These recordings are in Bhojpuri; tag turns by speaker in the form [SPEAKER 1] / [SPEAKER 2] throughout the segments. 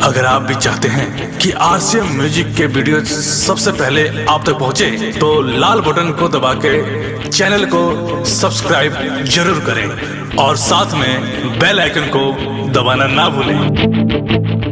[SPEAKER 1] अगर आप भी चाहते हैं कि आरसीएम म्यूजिक के वीडियो सबसे पहले आप तक पहुंचे, तो लाल बटन को दबा के चैनल को सब्सक्राइब जरूर करें और साथ में बेल आइकन को दबाना ना भूलें।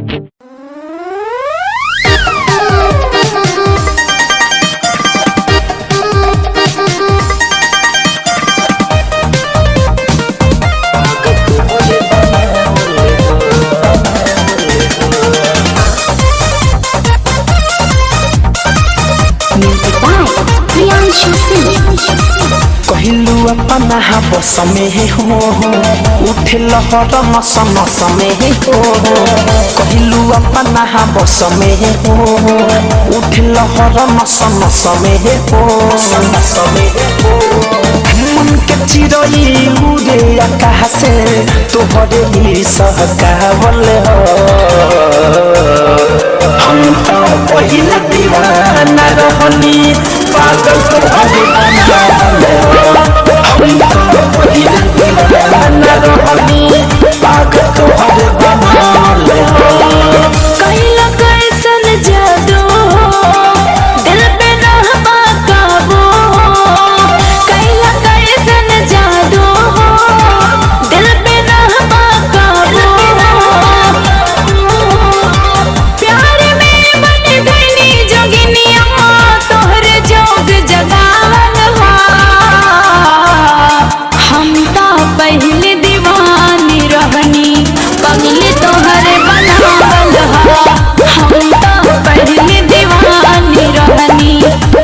[SPEAKER 2] कहलू अपना बस में हो उठे लहर नस नस में हो। कहलू अपना बस में हो उठे लहर नस नस में हो। मन के चिरई उड़े आकाश से तोहरे ही सहकावल हो। हम तो पहले दीवाना रहनी पागल तोहरे बनावल हो। हम तो पहले दीवाना रहनी पागल तोहरे बनावल हो।
[SPEAKER 3] कैला कैसन जादू दिल पे रहबा काबू। कैला कैसन जादू दिल पे रहबा काबू। प्यार में बन गईनी जोगिनिया तोहरे जोग जगावल हो। हम तो पहले दीवानी रहनी पगली तोहरे बनावल हो। हम तो पहले दीवानी रहनी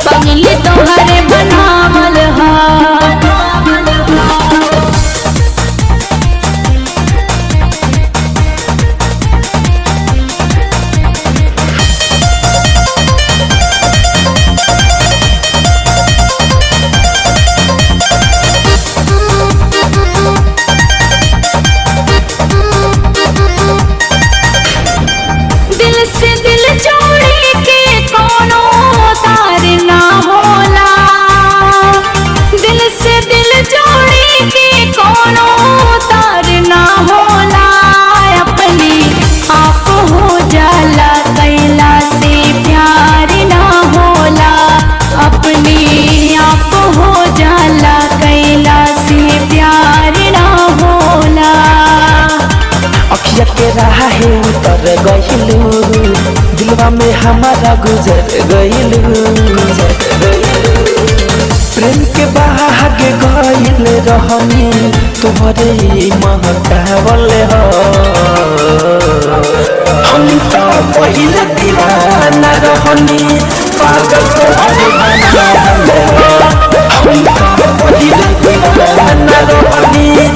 [SPEAKER 3] पगली तोहरे बनावल हो। दिल से दिल जोड़ी के कोनो तार ना होला। दिल से दिल जोड़ी के कोनो तार ना होला। अपने आप हो जाला कैला से प्यार ना होला। अपने आप हो जाला कैला से प्यार ना होला।
[SPEAKER 2] अखिया के राह है उतर गइलू दिलवा में हमारा गुजर गइलू। प्रेम के बहागे गइल रहनी तोहरे महकावल हो। हम तो पहले दीवाना रहनी पागल तोहरे बनावल हो। हम तो पहले दीवाना रहनी